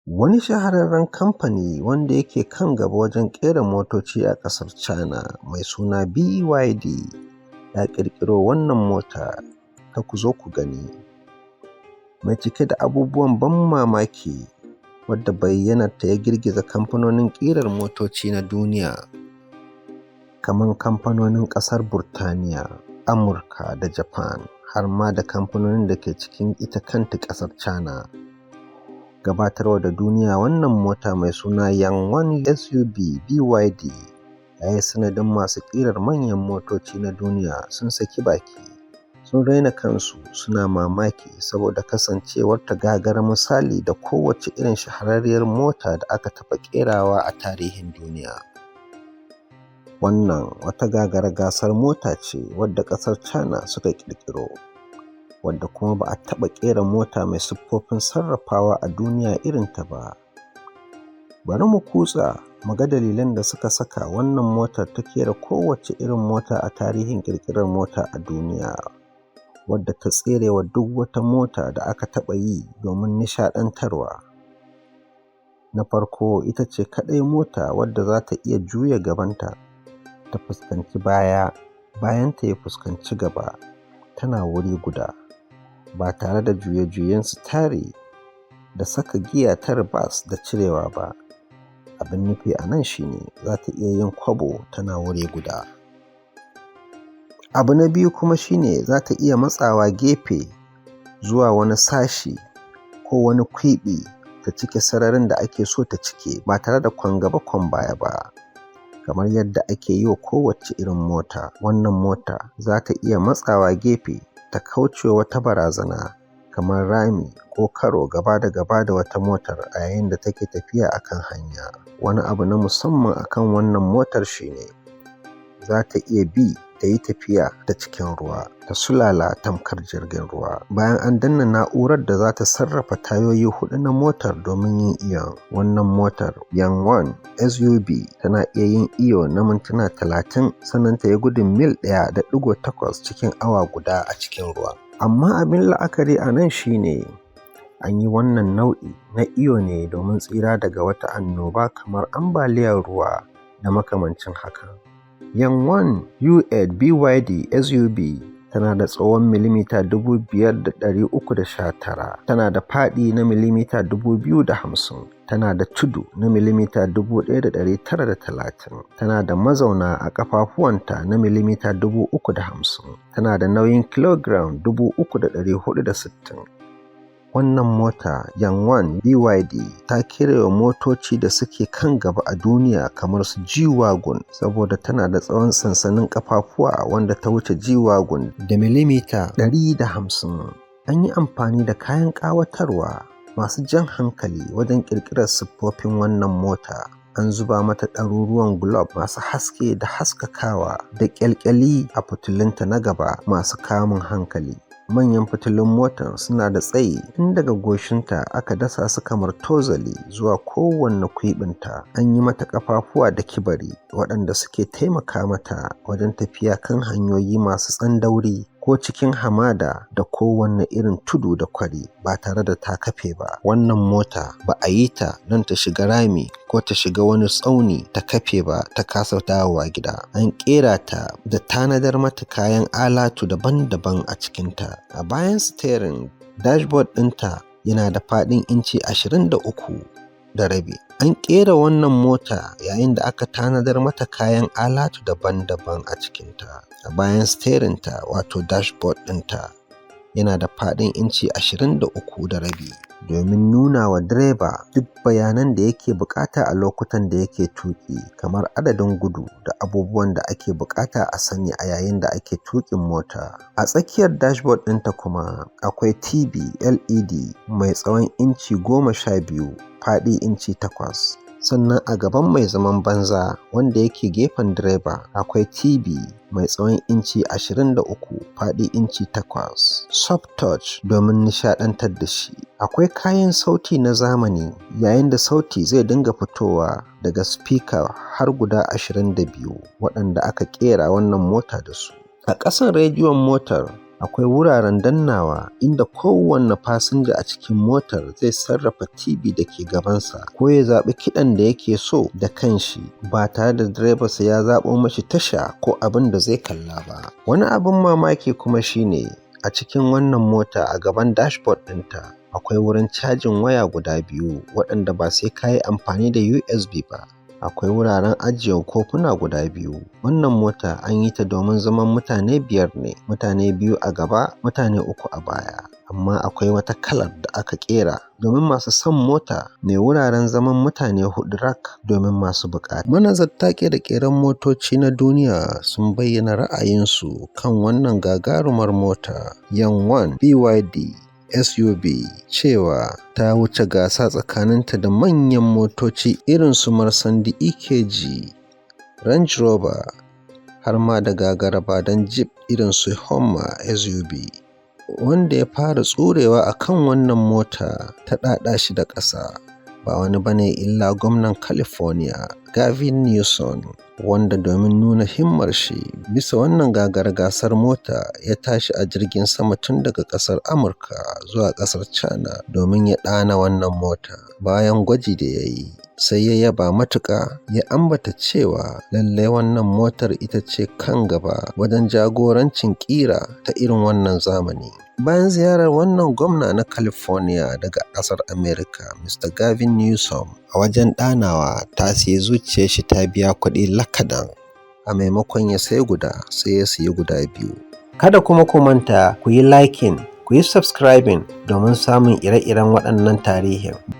Wani shahararren kamfani wanda yake kan gaba wajen ƙera motoci a ƙasar China mai suna BYD ya ƙirƙiro wannan mota ta ku zo ku gani, mai cike da abubuwan ban mamaki wadda bayyanarta ya girgiza kamfanonin ƙirar motoci na duniya kamar kamfanonin ƙasar Burtaniya, Amurka da Japan har ma da kamfanonin da ke cikin ita kanta ƙasar China. Gabatarwa da duniya wannan mota mai suna Yangon SUV BYD ya yi sanadin masu ƙirar manyan motoci na duniya sun saki baki, sun raina kansu suna mamaki saboda kasancewarta gagara misali da kowace irin shahararriyar mota da aka taɓa ƙerawa a tarihin duniya. Wannan wata gagara gasar mota ce wadda ƙasar China suka ƙirƙiro, wadda kuma ba a taɓa ƙera mota mai siffofin sarrafawa a duniya irinta ba. Bari mu kutsa mu ga dalilan da suka saka wannan motar ta kera kowace irin mota a tarihin ƙirƙirar mota a duniya, wadda ta tserewa duk wata mota da aka taɓa yi domin nishaɗantarwa. Na farko, ita ce kaɗai mota wadda za ta iya juya gabanta ta fuskanci baya, bayanta ya fuskanci gaba, tana wuri guda ba tare da juye-juyen sitiyari da saka giya ta reverse da cirewa ba. Abin nufi a nan shi ne za ta iya yin kwabo tana wuri guda. Abu na biyu kuma shi ne za ta iya matsawa gefe zuwa wani sashi ko wani kwiɓi ta cike sararin da ake so ta cike ba tare da kwan gaba kwan baya ba, kamar yadda ake yi wa kowace irin mota. Wannan mota za ta iya matsawa gefe ta kauce wata barazana kamar rami ko karo gaba da gaba da wata motar a yayin da take tafiya a kan hanya. Wani abu na musamman a kan wannan motar shi ne za ta iya bi ta yi tafiya ta cikin ruwa, ta sulala tamkar jirgin ruwa. Bayan an danna na'urar da za ta sarrafa tayoyi huɗu na motar domin yin iyo, wannan motar Yangon SUV tana iya yin iyo na mintuna 30 sannan ta yi gudun mil 1.8 cikin awa guda a cikin ruwa. Amma abin la'akari a nan shi ne an yi wannan nau'i na iyo ne domin tsira daga wata annoba kamar ambaliyar ruwa da makamancin haka. Yangon U8 BYD SUV tana da tsawon milimita 5,319, tana da faɗi na milimita 2,050, tana da tudu na milimita 1,930, tana da mazauna a ƙafafuwanta na milimita 350, tana da nauyin kilogram 3,460. Wannan mota Yangon BYD ta kerewa motoci da suke kan gaba a duniya kamar su G-Wagon saboda tana da tsawon sansanin ƙafafuwa wanda ta wuce G-Wagon da milimita 150. An yi amfani da kayan ƙawatarwa masu jan hankali wajen ƙirƙirar siffofin wannan mota. An zuba mata ɗaruruwan gulob masu haske da haskakawa da ƙyalƙyali a fitilunta na gaba masu kamun hankali. Manyan fitilun motar suna da tsayi tun daga goshinta aka dasa su kamar tozali zuwa kowanne kwiɓinta. An yi mata ƙafafuwa da kibari waɗanda suke taimaka mata wajen tafiya kan hanyoyi masu tsandauri ko cikin hamada da kowanne irin tudu da kwari ba tare da ta kafe ba. Wannan mota ba a yi ta don ta shiga rami ko ta shiga wani tsauni ta kafe ba ta kasa dawowa gida. An ƙera ta da tanadar mata kayan alatu daban-daban a cikinta. A bayan steering, dashboard ɗinta yana da faɗin inci 23.5. An ƙera wannan mota yayin da aka tanadar mata kayan alatu daban-daban a cikinta. A bayan steering ta wato dashboard ɗinta yana da faɗin inci 23.5 domin nuna wa direba duk bayanan da yake buƙata a lokutan da yake tuƙi, kamar adadin gudu da abubuwan da ake buƙata a sani a yayin da ake tuƙin mota. A tsakiyar dashboard ɗinta kuma akwai TV LED mai tsawon inci 12, faɗi inci 8. Sannan a gaban mai zaman banza wanda yake gefen direba akwai TV mai tsawon inci 23, faɗi inci 8, soft touch domin nishaɗantar da shi. Akwai kayan sauti na zamani yayin da sauti zai dinga fitowa daga speaker har guda 22 waɗanda aka ƙera wannan mota da su. A ƙasan rediyon motar Akwai wuraren dannawa inda kowanne fasinja a cikin motar zai sarrafa TV da ke gabansa ko ya zaɓi kiɗan da yake so da kanshi ba tare da direbansa ya zaɓo mashi tasha ko abin da zai kalla ba. Wani abin mamaki kuma shine a cikin wannan mota a gaban dashboard ɗinta akwai wurin cajin waya guda biyu waɗanda ba sai ka yi amfani da USB ba. Akwai wuraren ajiye kofuna guda biyu. Wannan mota an yi ta domin zaman mutane 5 ne, mutane 2 a gaba, mutane 3 a baya. Amma akwai wata kalar da aka ƙera domin masu son mota mai wuraren zaman mutane 4 rak domin masu buƙata. Manazarta ƙere-ƙeren motoci na duniya sun bayyana ra'ayinsu kan wannan gagarumar mota Yan-One BYD SUV cewa ta wuce gasa tsakaninta da manyan motoci irin su Mercedes EKG, Range Rover, har ma da gagara-badon Jeep irin su Hummer SUV. Wanda ya fara tsurewa a kan wannan mota ta ɗaɗa shi da ƙasa ba wani bane illa gwamnan California Gavin Newsom, wanda domin nuna himmar shi bisa wannan gasar mota ya tashi a jirgin sama tun daga ƙasar Amurka zuwa ƙasar China domin ya ɗana wannan mota. Bayan gwaji da ya yi sai ya yaba matuƙa, ya ambata cewa lallai wannan motar ita ce kan gaba wajen jagorancin ƙira ta irin wannan zamani. Bayan ziyarar wannan gwamna na California daga ƙasar Amerika, Mr. Gavin Newsom, a wajen ɗanawa ta siyi zuciyar shi ta biya kuɗi lakadan. A maimakon ya sai guda, sai ya siyi guda 2. Kada kuma ku manta ku yi liking, ku yi subscribing domin samun ire-iren waɗannan tarihin.